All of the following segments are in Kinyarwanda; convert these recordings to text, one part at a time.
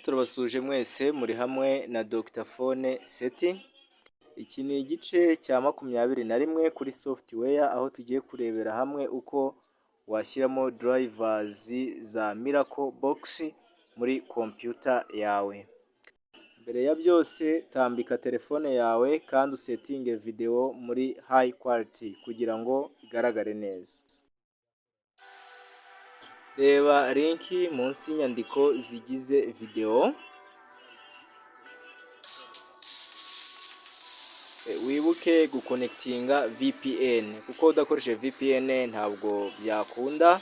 turabasuje mwese muri hamwe na Dr. Phone Setting. Iki ni igice cya 21 kuri software, aho tugiye kurebera hamwe uko washyiramo drivers za Miracle Box muri computer yawe. Mbere ya byose tambika telefone yawe kandi usettinge video muri high quality kugira ngo igaragare neza. Reba linki munsi y'inyandiko zigize video. Wibuke guconnectinga VPN kuko udakoresheje VPN ntabwo byakunda.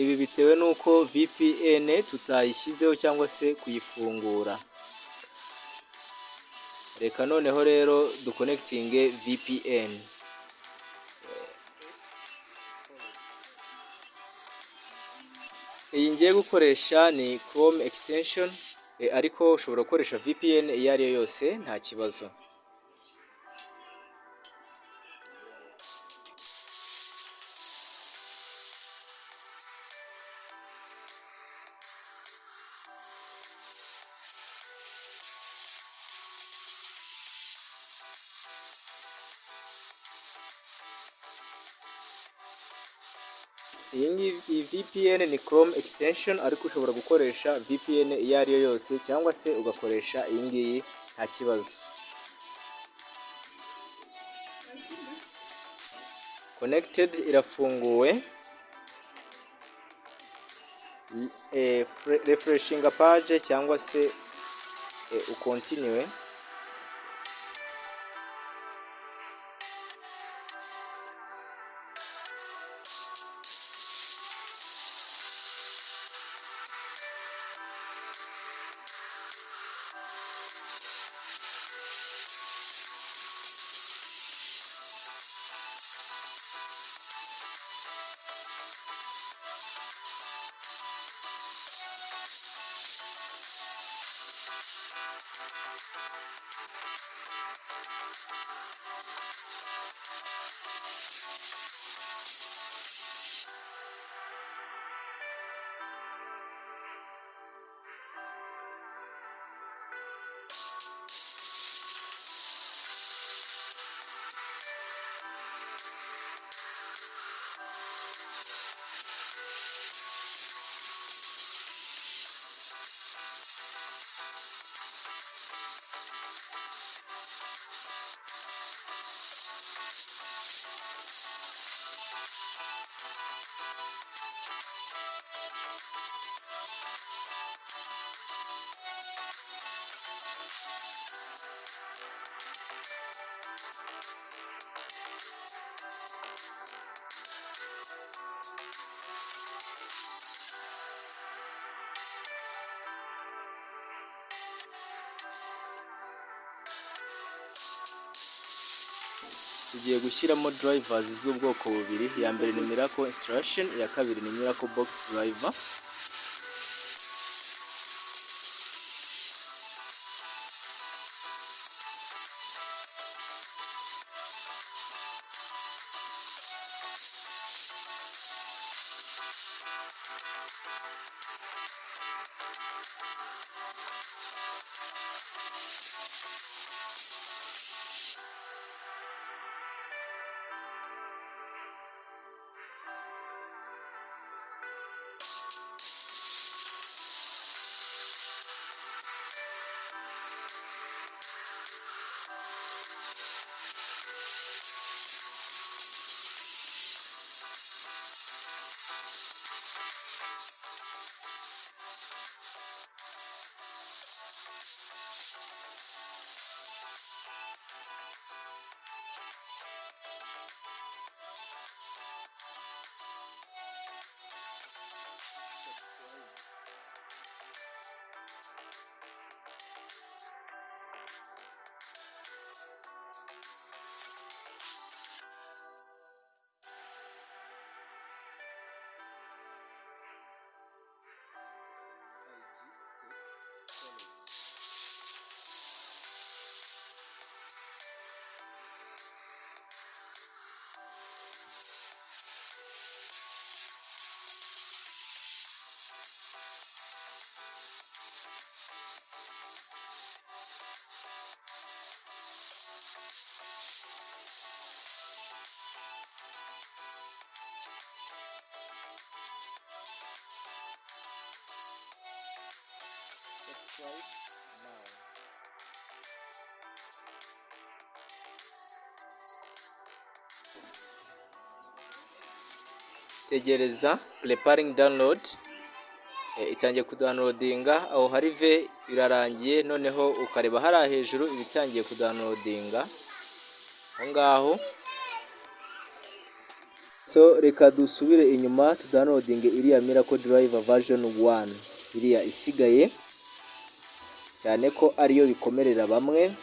Ibi bitewe nuko VPN tutayishyizeho cyangwa se kuyifungura. Reka noneho rero duconnectinge VPN. Iyi ngiye gukoresha ni Chrome extension, ariko ushobora gukoresha VPN iyo ari yo yose nta kibazo. Iyi VPN ni Chrome extension, ariko ushobora gukoresha VPN iyo ari yo yose cyangwa se ugakoresha iyi ngiyi nta kibazo. Connected irafunguwe. Refreshing page cyangwa se ukontinue. Tugiye gushyiramo drivers z'ubwoko bubiri. Iya mbere ni Miracle Installation, iya kabiri ni Miracle Box Driver. right now. Tegereza preparing download. Itangiye kudownloadinga, aho hari ve irarangiye, noneho ukareba hariya hejuru ibitangiye kudownloadinga aho ngaho. So reka dusubire inyuma tudownloadinge iriya miracle driver version 1, iriya isigaye cyane ko ariyo bikomerera bamwe.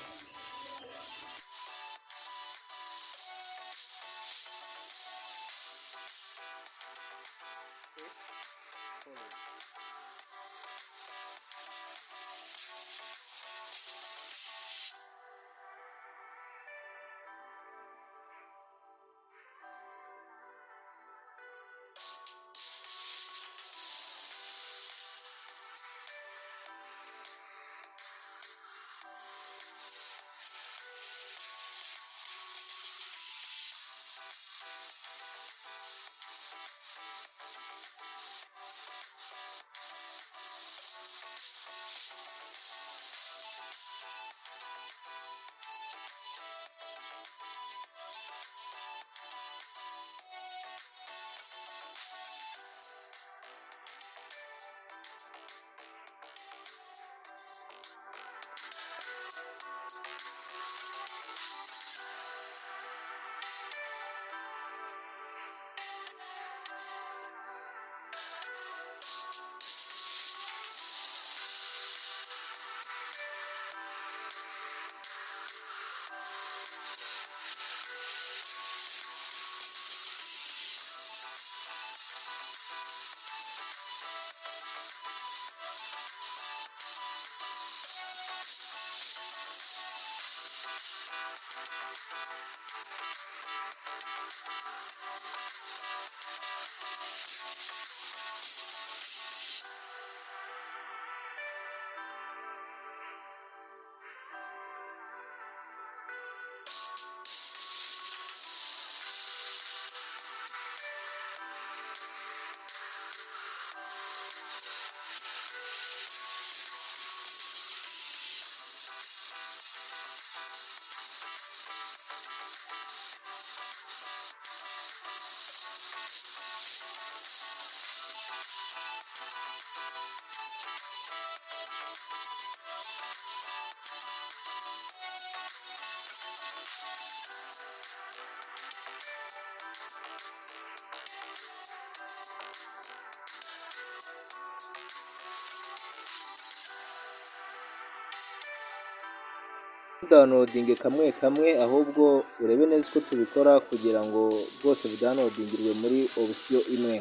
Downloading kamwe kamwe, ahubwo urebe neza uko tubikora kugira ngo bwose budownloadingirwe muri option imwe.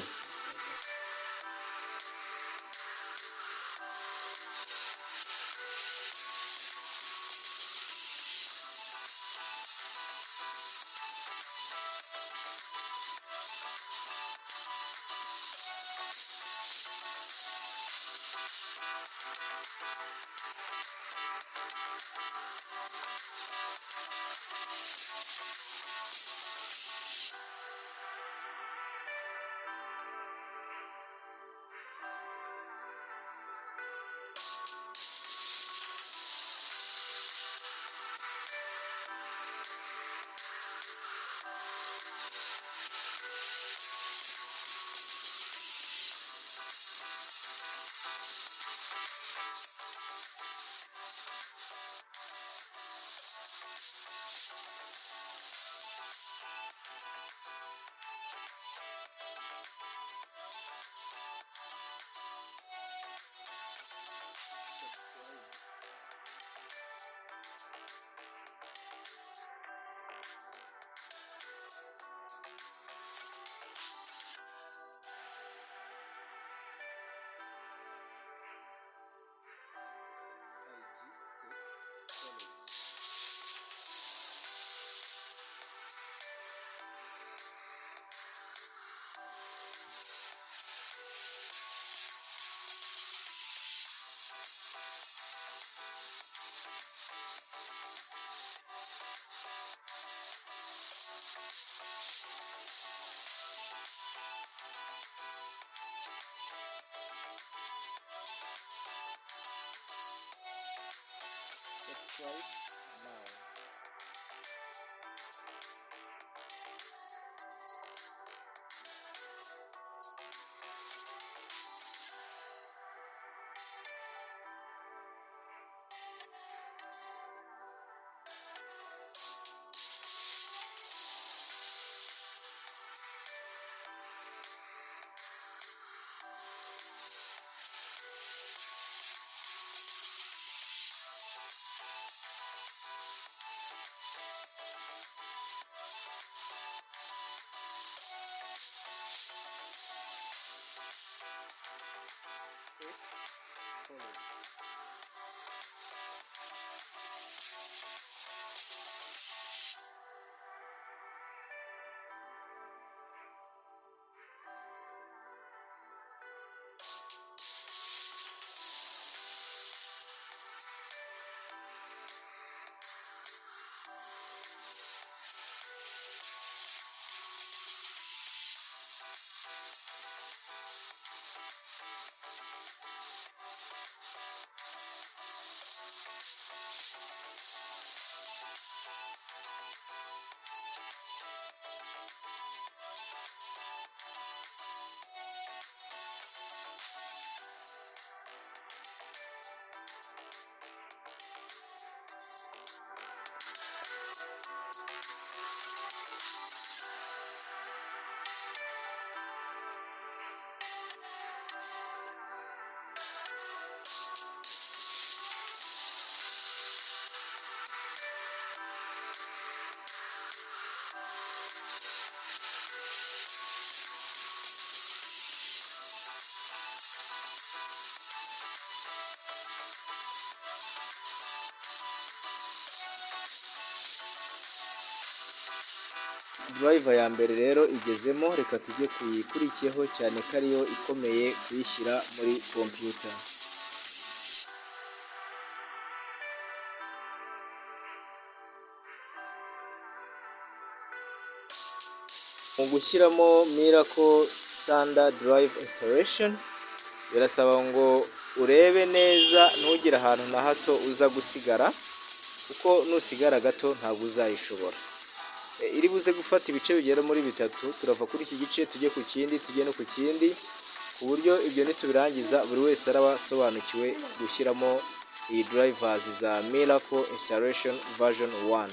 drive now. Driver ya mbere rero igezemo, reka tujye kuyikurikiyeho cyane ko ariyo ikomeye kuyishyira muri computer. Mu gushyiramo Miracle Sander Drive Installation birasaba ngo urebe neza ntugire ahantu na hato uza gusigara, kuko nusigara gato ntabwo uzayishobora. Iri buze gufata ibice bigera muri bitatu, turava kuri iki gice tujye ku kindi, tujye no ku kindi, ku buryo ibyo nitubirangiza buri wese araba asobanukiwe gushyiramo iyi drivers za Miracle Installation version 1.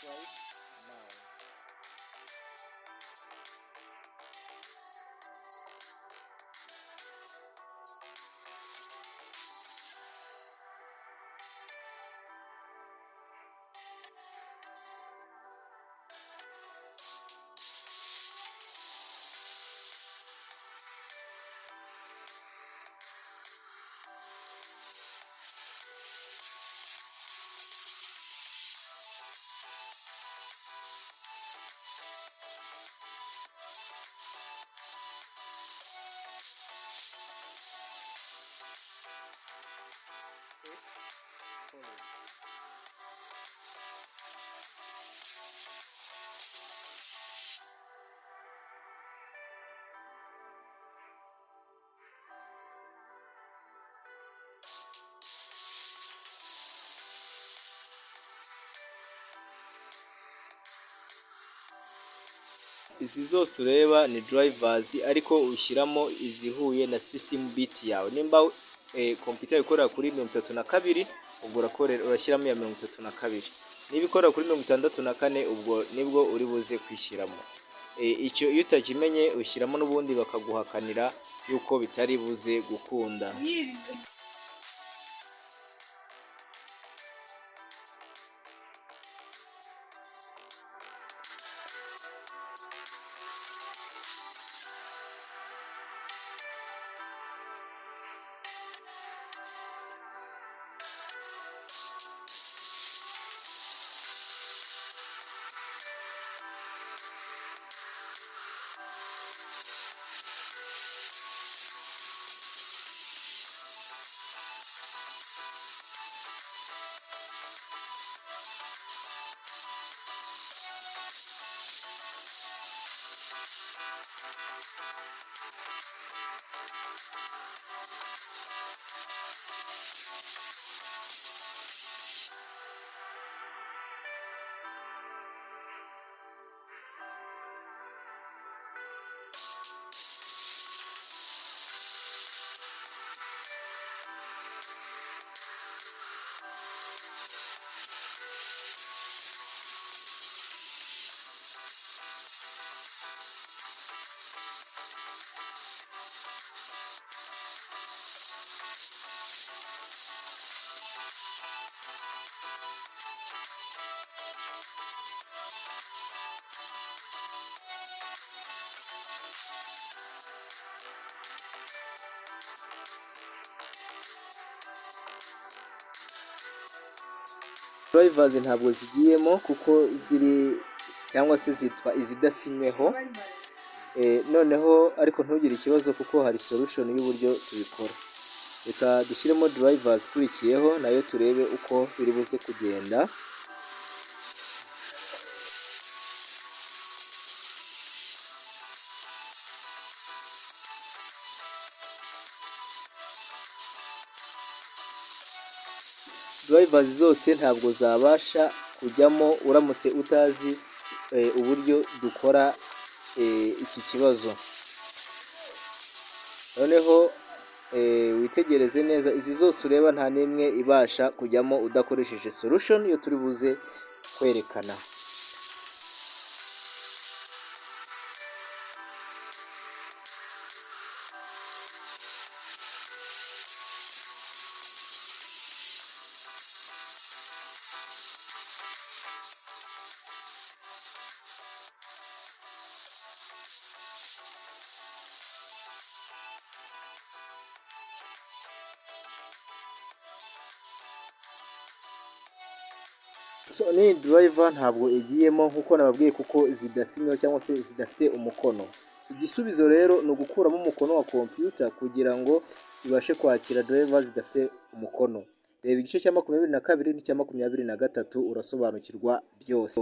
twice now. Izi zose ureba ni drivers ariko ushyiramo izihuye na system bit yawe. Nimba computer ikorera kuri 32 ubwo urashyiramo ya 32. Niba ikorera kuri 64 ubwo nibwo uri buze kwishyiramo. Icyo iyo utakimenye ushyiramo n'ubundi bakaguhakanira yuko bitari buze gukunda. Drivers ntabwo zigiyemo kuko ziri cyangwa se zitwa izidasinyweho. Noneho ariko ntugire ikibazo kuko hari solution y'uburyo tubikora. Reka dushyiremo drivers ikurikiyeho nayo turebe uko biri buze kugenda. Drivers zose ntabwo zabasha kujyamo uramutse utazi uburyo dukora iki kibazo. Noneho witegereze neza, izi zose ureba nta n'imwe ibasha kujyamo udakoresheje solution iyo turi buze kwerekana. So ni driver ntabwo igiyemo nkuko nababwiye kuko zidasinywa cyangwa se zidafite umukono. Igisubizo rero ni ugukuramo umukono wa computer kugira ngo ibashe kwakira driver zidafite umukono. Reba igice cya 22 n'icya 23 urasobanukirwa byose.